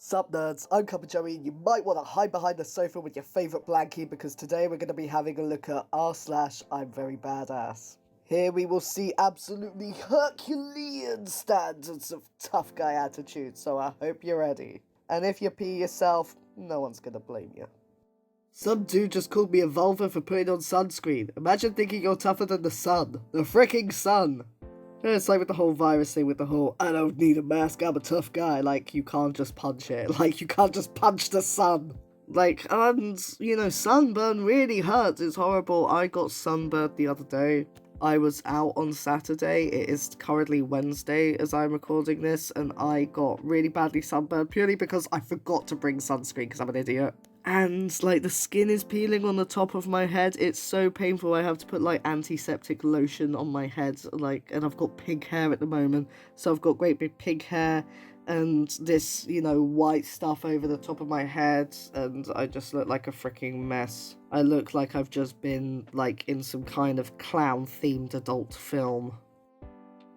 Sup nerds, I'm CuppaJoey, and you might want to hide behind the sofa with your favourite blankie because today we're going to be having a look at r/iamverybadass. Here we will see absolutely Herculean standards of tough guy attitude, so I hope you're ready. And if you pee yourself, no one's going to blame you. Some dude just called me a vulva for putting on sunscreen. Imagine thinking you're tougher than the sun. The fricking sun! It's like with the whole virus thing, with the whole, I don't need a mask, I'm a tough guy. Like, you can't just punch it. Like, you can't just punch the sun. Like, and, sunburn really hurts. It's horrible. I got sunburned the other day. I was out on Saturday. It is currently Wednesday as I'm recording this, and I got really badly sunburned purely because I forgot to bring sunscreen because I'm an idiot. And, the skin is peeling on the top of my head. It's so painful. I have to put, antiseptic lotion on my head, and I've got pink hair at the moment. So I've got great big pink hair and this, white stuff over the top of my head. And I just look like a freaking mess. I look like I've just been, in some kind of clown-themed adult film.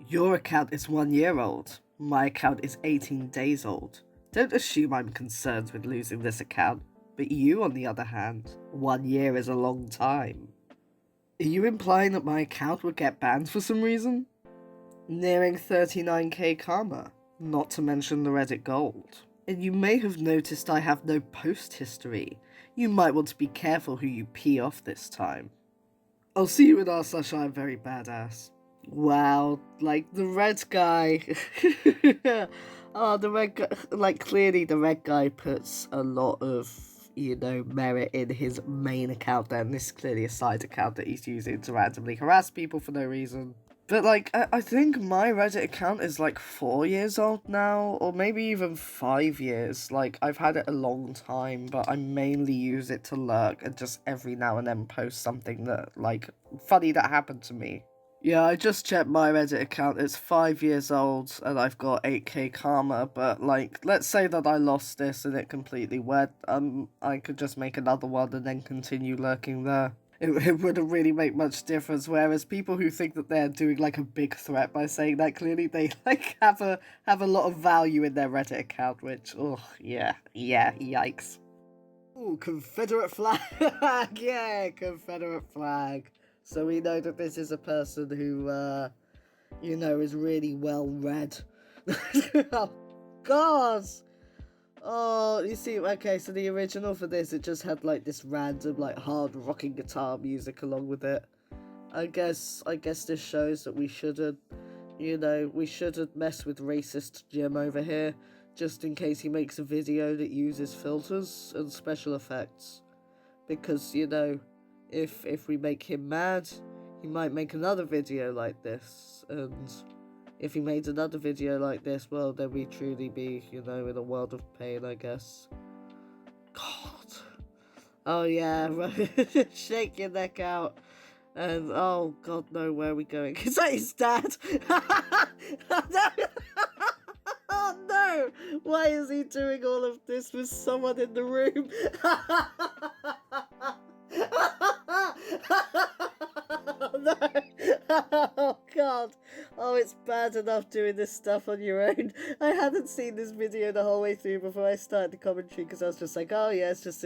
Your account is 1 year old. My account is 18 days old. Don't assume I'm concerned with losing this account. But you, on the other hand, 1 year is a long time. Are you implying that my account would get banned for some reason? Nearing 39k karma, not to mention the Reddit gold. And you may have noticed I have no post history. You might want to be careful who you pee off this time. I'll see you in r/iamverybadass. Wow, the red guy. Oh, the red guy, clearly the red guy puts a lot of merit in his main account then. This is clearly a side account that he's using to randomly harass people for no reason. But, I think my Reddit account is, 4 years old now, or maybe even 5 years. I've had it a long time, but I mainly use it to lurk and just every now and then post something that, funny that happened to me. Yeah, I just checked my Reddit account. It's 5 years old, and I've got 8k karma, but, let's say that I lost this and it completely went, I could just make another one and then continue lurking there. It wouldn't really make much difference, whereas people who think that they're doing, a big threat by saying that, clearly they, have a lot of value in their Reddit account, which, yeah, yikes. Ooh, Confederate flag! Yeah, Confederate flag. So we know that this is a person who, is really well read. Oh, God! Oh, you see, okay, so the original for this, it just had, this random, hard rocking guitar music along with it. I guess this shows that we shouldn't, we shouldn't mess with racist Jim over here, just in case he makes a video that uses filters and special effects. Because, if we make him mad, he might make another video like this, and if he made another video like this, well, then we'd truly be, in a world of pain, I guess. God. Oh, yeah, shake your neck out. And, oh, God, no, where are we going? Is that his dad? Oh, no! Why is he doing all of this with someone in the room? Oh, no. Oh, God. Oh, it's bad enough doing this stuff on your own. I hadn't seen this video the whole way through before I started the commentary because I was just like, oh yeah, it's just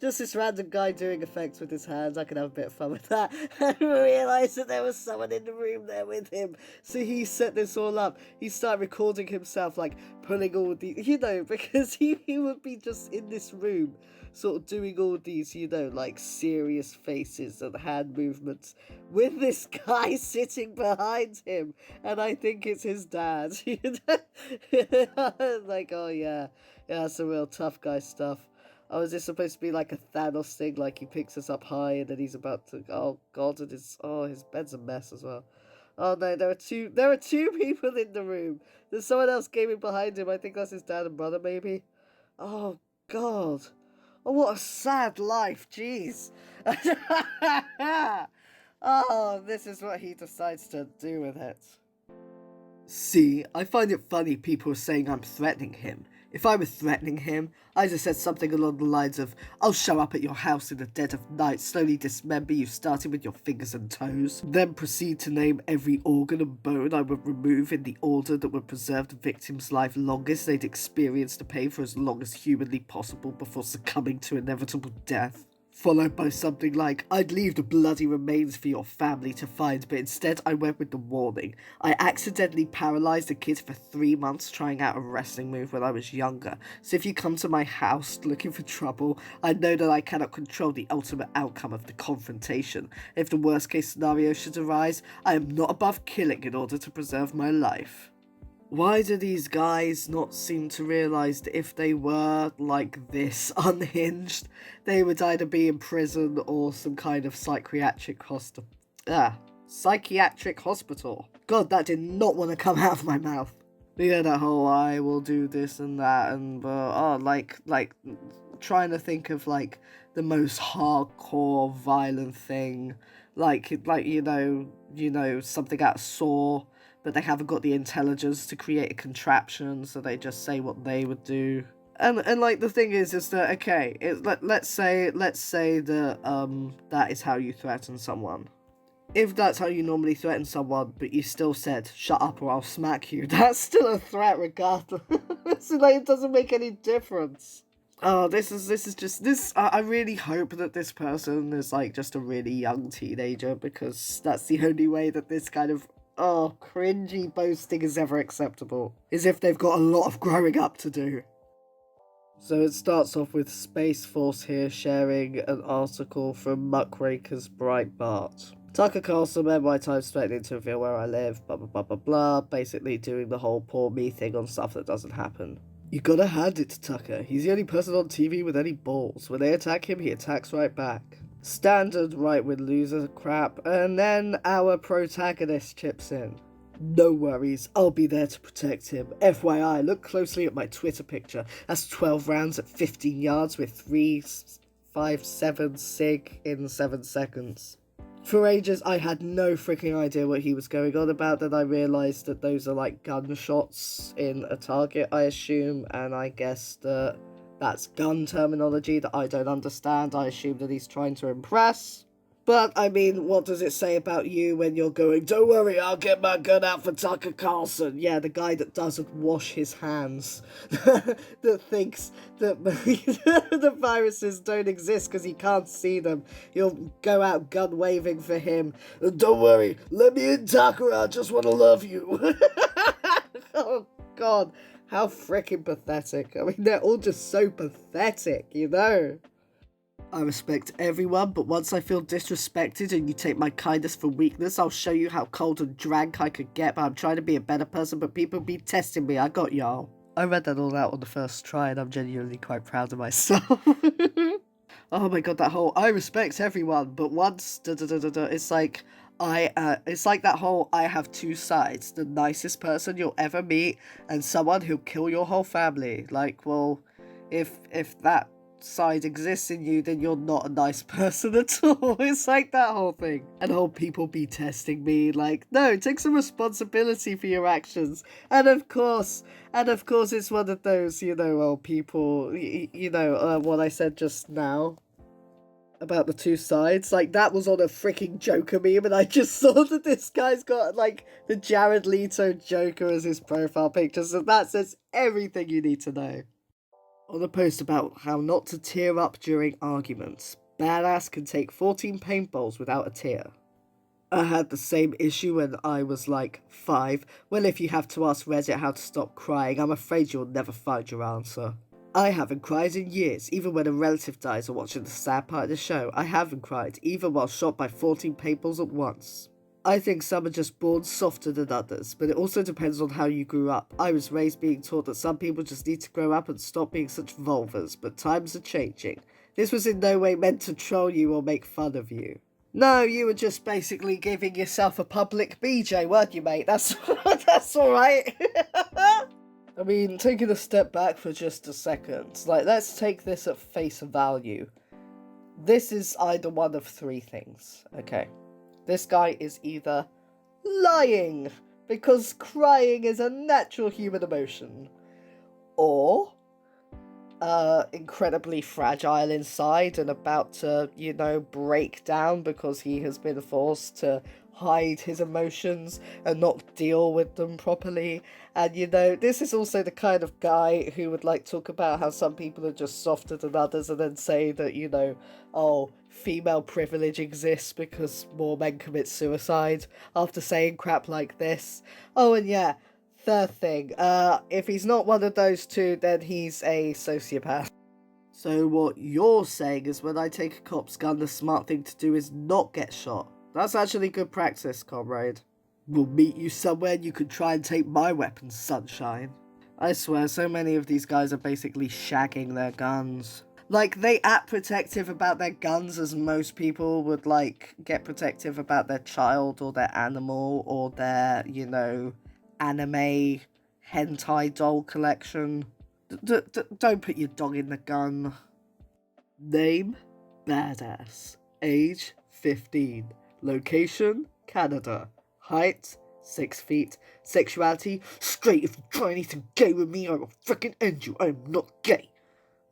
this random guy doing effects with his hands. I can have a bit of fun with that. And realised that there was someone in the room there with him. So he set this all up. He started recording himself, pulling all the, because he would be just in this room, sort of doing all these, serious faces and hand movements with this guy sitting behind him, and I think it's his dad. Oh yeah, some real tough guy stuff. Oh, is this supposed to be a Thanos thing, he picks us up high and then he's about to, oh God, and his bed's a mess as well. Oh no, there are two people in the room. There's someone else gaming behind him. I think that's his dad and brother, maybe. Oh God. Oh, what a sad life, jeez. Oh, this is what he decides to do with it. See, I find it funny people are saying I'm threatening him. If I were threatening him, I'd have said something along the lines of, I'll show up at your house in the dead of night, slowly dismember you starting with your fingers and toes, then proceed to name every organ and bone I would remove in the order that would preserve the victim's life longest they'd experience the pain for as long as humanly possible before succumbing to inevitable death. Followed by something like, I'd leave the bloody remains for your family to find, but instead I went with the warning. I accidentally paralysed a kid for 3 months trying out a wrestling move when I was younger, so if you come to my house looking for trouble, I know that I cannot control the ultimate outcome of the confrontation. If the worst case scenario should arise, I am not above killing in order to preserve my life. Why do these guys not seem to realise that if they were, like this, unhinged, they would either be in prison or some kind of psychiatric hospital? God, that did not want to come out of my mouth. But yeah, that whole, I will do this and that, and, like, trying to think of, like, the most hardcore, violent thing, like, you know, something out of Saw, but they haven't got the intelligence to create a contraption, so they just say what they would do. And like, the thing is that, okay, let's say that, that is how you threaten someone. If that's how you normally threaten someone, but you still said, shut up or I'll smack you, that's still a threat regardless. So, like, it doesn't make any difference. Oh, this is just, I really hope that this person is, like, just a really young teenager, because that's the only way that this kind of cringy boasting is ever acceptable, is if they've got a lot of growing up to do. So it starts off with Space Force here sharing an article from Muckraker's Breitbart. Tucker Carlson, my time's threatening to reveal where I live, blah blah blah blah blah, basically doing the whole poor me thing on stuff that doesn't happen. You gotta hand it to Tucker, he's the only person on TV with any balls. When they attack him, he attacks right back. Standard right-wing loser crap, and then our protagonist chips in. No worries, I'll be there to protect him. FYI, look closely at my Twitter picture. That's 12 rounds at 15 yards with 3.57 sig in 7 seconds. For ages, I had no freaking idea what he was going on about, then I realised that those are like gunshots in a target, I assume, and I guess that that's gun terminology that I don't understand. I assume that he's trying to impress. But, I mean, what does it say about you when you're going, don't worry, I'll get my gun out for Tucker Carlson? Yeah, the guy that doesn't wash his hands. That thinks that the viruses don't exist because he can't see them. You'll go out gun waving for him. Don't worry, let me in, Tucker, I just want to love you. Oh, God. How freaking pathetic. I mean, they're all just so pathetic, you know? I respect everyone, but once I feel disrespected and you take my kindness for weakness, I'll show you how cold and drank I could get, but I'm trying to be a better person, but people be testing me. I got y'all. I read that all out on the first try, and I'm genuinely quite proud of myself. Oh my god, that whole, I respect everyone, but once, it's like, it's like that whole, I have two sides, the nicest person you'll ever meet, and someone who'll kill your whole family. Like, well, if that side exists in you, then you're not a nice person at all. It's like that whole thing. And whole people be testing me, like, no, take some responsibility for your actions. And of course, it's one of those, you know, well, people, you know, what I said just now about the two sides, like, that was on a freaking Joker meme, and I just saw that this guy's got, like, the Jared Leto Joker as his profile picture, so that says everything you need to know. On a post about how not to tear up during arguments, Badass can take 14 paintballs without a tear. I had the same issue when I was like 5. Well, if you have to ask Reddit how to stop crying, I'm afraid you'll never find your answer. I haven't cried in years, even when a relative dies or watching the sad part of the show. I haven't cried, even while shot by 14 paintballs at once. I think some are just born softer than others, but it also depends on how you grew up. I was raised being taught that some people just need to grow up and stop being such vulvas, but times are changing. This was in no way meant to troll you or make fun of you. No, you were just basically giving yourself a public BJ, weren't you, mate? That's alright. I mean, taking a step back for just a second, like, let's take this at face value. This is either one of three things, okay? This guy is either lying, because crying is a natural human emotion, or incredibly fragile inside and about to, break down because he has been forced to hide his emotions and not deal with them properly. And, this is also the kind of guy who would, talk about how some people are just softer than others and then say that, oh, female privilege exists because more men commit suicide after saying crap like this. Oh, and yeah, third thing, if he's not one of those two, then he's a sociopath. So what you're saying is when I take a cop's gun, the smart thing to do is not get shot. That's actually good practice, comrade. We'll meet you somewhere and you can try and take my weapons, sunshine. I swear, so many of these guys are basically shagging their guns. They act protective about their guns as most people would, get protective about their child or their animal or their, anime hentai doll collection. Don't put your dog in the gun. Name, Badass. Age, 15. Location, Canada. Height, 6 feet. Sexuality, straight. If you try anything gay with me, I will freaking end you. I am not gay.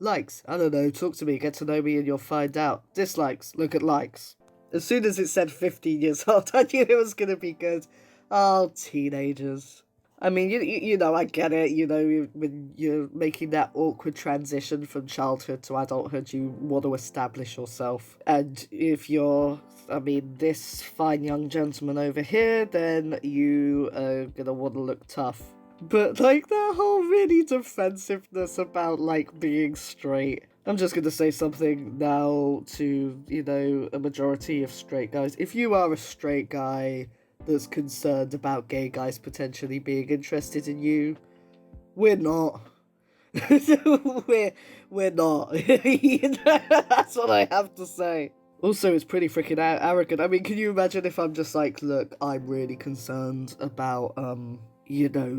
Likes, I don't know, talk to me, get to know me and you'll find out. Dislikes, look at likes. As soon as it said 15 years old, I knew it was gonna be good. Oh, teenagers. I mean, I get it, when you're making that awkward transition from childhood to adulthood, you want to establish yourself. And if you're, this fine young gentleman over here, then you are gonna want to look tough. But, that whole really defensiveness about, being straight. I'm just gonna say something now to, a majority of straight guys. If you are a straight guy that's concerned about gay guys potentially being interested in you, we're not. we're not. That's what I have to say. Also, it's pretty freaking arrogant. I mean, can you imagine if I'm just look, I'm really concerned about,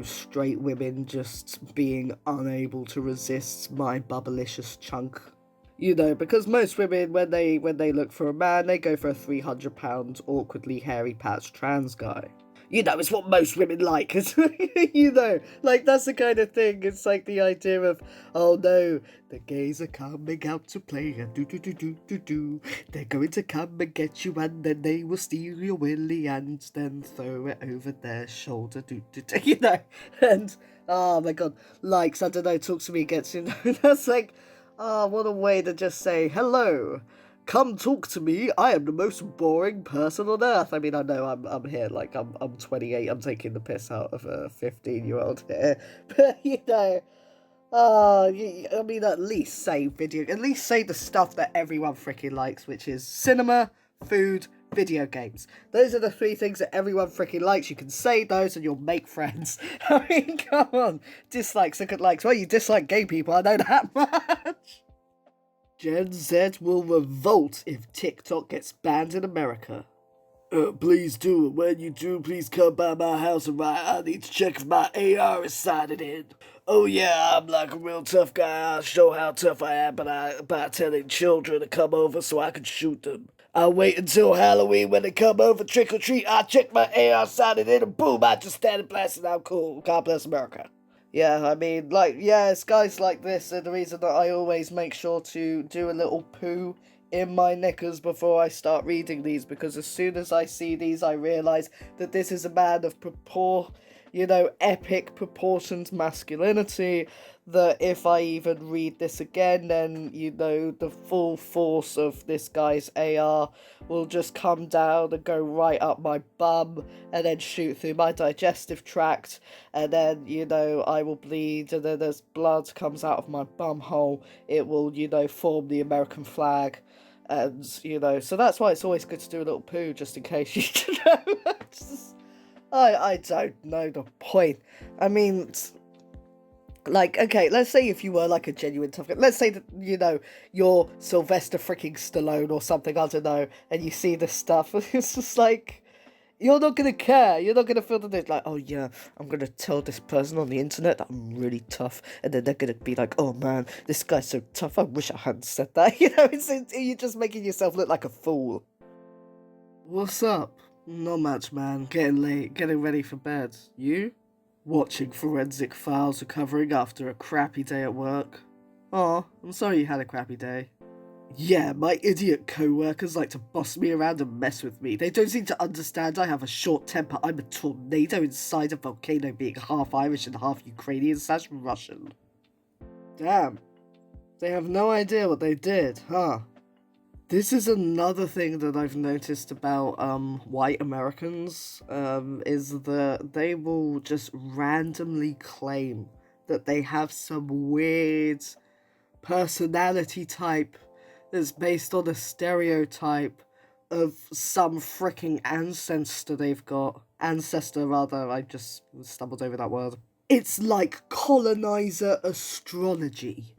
straight women just being unable to resist my bubblicious chunk. Because most women, when they look for a man, they go for a 300-pound, awkwardly hairy patch trans guy. It's what most women like. That's the kind of thing. It's the idea of, oh no, the gays are coming out to play, and do. They're going to come and get you, and then they will steal your willy and then throw it over their shoulder, And, oh my god, I don't know, talk to me, gets, that's oh, what a way to just say, hello, come talk to me, I am the most boring person on earth. I mean, I know I'm here, I'm 28, I'm taking the piss out of a 15-year-old here, but, at least say the stuff that everyone freaking likes, which is cinema, food, video games. Those are the three things that everyone freaking likes. You can say those and you'll make friends. I mean, come on. Dislikes are good likes. Well, you dislike gay people, I know that much. Gen Z will revolt if TikTok gets banned in America. Please do. When you do, please come by my house and I need to check if my AR is sighted in. Oh yeah, I'm a real tough guy. I'll show how tough I am by telling children to come over so I can shoot them. I'll wait until Halloween when they come over trick or treat. I check my AR sighted in and boom, I just stand and blast and I'm cool. God bless America. Yeah, I mean, it's guys like this are the reason that I always make sure to do a little poo in my knickers before I start reading these, because as soon as I see these, I realise that this is a man of epic proportioned masculinity, that if I even read this again, then, the full force of this guy's AR will just come down and go right up my bum, and then shoot through my digestive tract, and then, I will bleed, and then as blood comes out of my bum hole, it will, form the American flag. And, so that's why it's always good to do a little poo, just in case you I don't know the point. I mean, okay, let's say if you were a genuine tough guy, let's say that, you're Sylvester freaking Stallone or something, I don't know, and you see this stuff, it's just you're not gonna care, you're not gonna feel that it's oh yeah, I'm gonna tell this person on the internet that I'm really tough, and then they're gonna be oh man, this guy's so tough, I wish I hadn't said that, you're just making yourself look like a fool. What's up? Not much, man. Getting late, getting ready for bed. You? Watching forensic files recovering after a crappy day at work. Aw, I'm sorry you had a crappy day. Yeah, my idiot co-workers like to boss me around and mess with me. They don't seem to understand I have a short temper. I'm a tornado inside a volcano, being half Irish and half Ukrainian/Russian. Damn. They have no idea what they did, huh? This is another thing that I've noticed about white Americans, is that they will just randomly claim that they have some weird personality type that's based on a stereotype of some freaking ancestor they've got. Ancestor, rather, I just stumbled over that word. It's like colonizer astrology.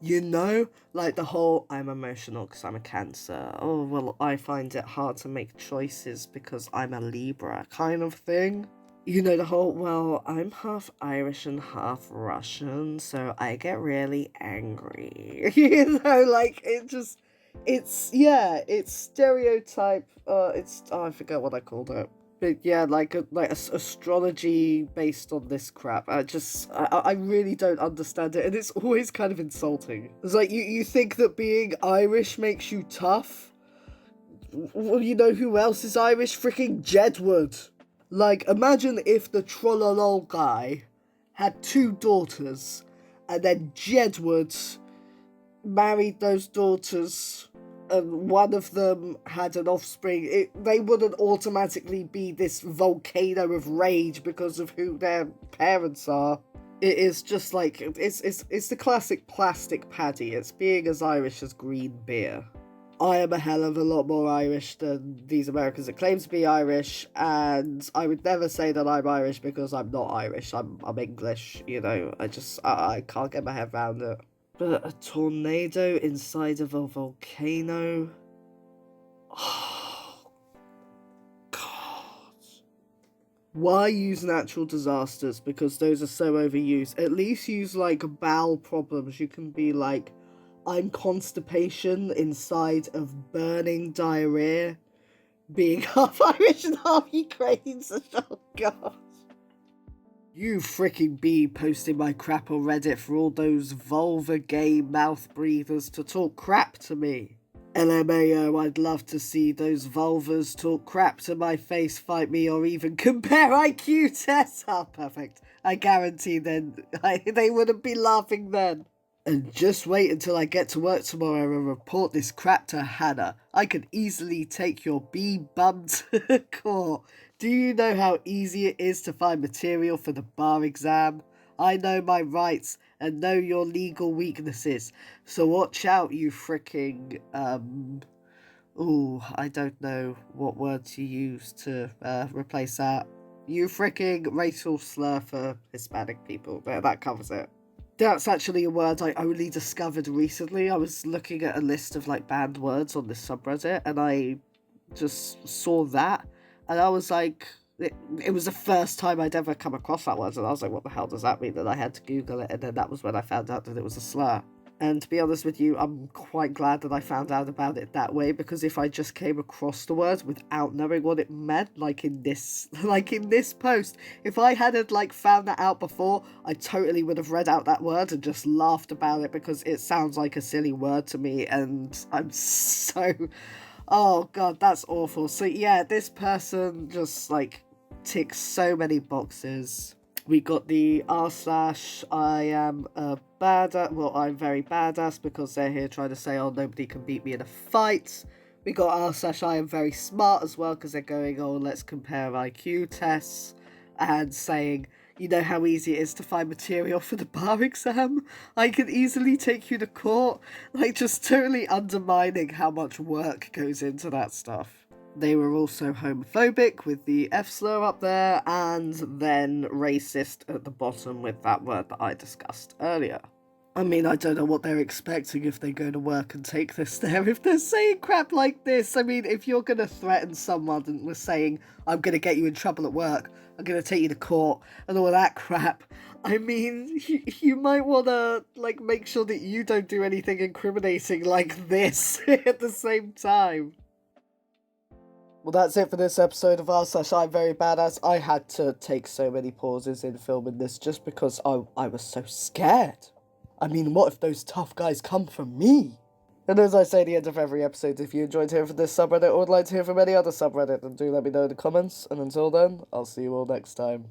You know, like the whole, I'm emotional because I'm a Cancer. Oh, well, I find it hard to make choices because I'm a Libra kind of thing. You know, the whole, well, I'm half Irish and half Russian, so I get really angry. You know, like, it's stereotype, I forget what I called it. But yeah, like astrology based on this crap. I really don't understand it, and it's always kind of insulting. It's like, you think that being Irish makes you tough? Well, you know who else is Irish? Freaking Jedward. Like, imagine if the Trollolol guy had 2 daughters, and then Jedward married those daughters, and one of them had an offspring. They wouldn't automatically be this volcano of rage because of who their parents are. It is just like, it's the classic plastic paddy. It's being as Irish as green beer. I am a hell of a lot more Irish than these Americans that claim to be Irish, and I would never say that I'm Irish because I'm not Irish. I'm English, you know. I can't get my head around it. But a tornado inside of a volcano? Oh, God. Why use natural disasters? Because those are so overused. At least use, like, bowel problems. You can be like, I'm constipation inside of burning diarrhea, being half Irish and half Ukrainian. Oh, God. You freaking be posting my crap on Reddit for all those vulva gay mouth breathers to talk crap to me. LMAO, I'd love to see those vulvas talk crap to my face, fight me, or even compare IQ tests. Oh, perfect. I guarantee then they wouldn't be laughing then. And just wait until I get to work tomorrow and report this crap to Hannah. I could easily take your bum to court. Do you know how easy it is to find material for the bar exam? I know my rights and know your legal weaknesses. So watch out, you freaking, I don't know what word to use to replace that. You freaking racial slur for Hispanic people. There, that covers it. That's actually a word I only discovered recently. I was looking at a list of, like, banned words on this subreddit, and I just saw that, and I was like, it was the first time I'd ever come across that word, and I was like, what the hell does that mean? And I had to Google it, and then that was when I found out that it was a slur. And to be honest with you, I'm quite glad that I found out about it that way, because if I just came across the word without knowing what it meant, like in this post, if I hadn't, like, found that out before, I totally would have read out that word and just laughed about it, because it sounds like a silly word to me, and I'm so... Oh, God, that's awful. So, yeah, this person just, like, ticks so many boxes. We got the r/I am a badass. Well, I'm very badass, because they're here trying to say, oh, nobody can beat me in a fight. We got r/I am very smart as well, because they're going, oh, let's compare IQ tests, and saying, you know how easy it is to find material for the bar exam? I can easily take you to court. Like, just totally undermining how much work goes into that stuff. They were also homophobic with the F slur up there, and then racist at the bottom with that word that I discussed earlier. I mean, I don't know what they're expecting if they go to work and take this there. If they're saying crap like this, I mean, if you're going to threaten someone and was saying, I'm going to get you in trouble at work, I'm going to take you to court, and all that crap, I mean, you might want to, like, make sure that you don't do anything incriminating like this at the same time. Well, that's it for this episode of r/I'm Very Badass. I had to take so many pauses in filming this just because I was so scared. I mean, what if those tough guys come from me? And as I say at the end of every episode, if you enjoyed hearing from this subreddit or would like to hear from any other subreddit, then do let me know in the comments. And until then, I'll see you all next time.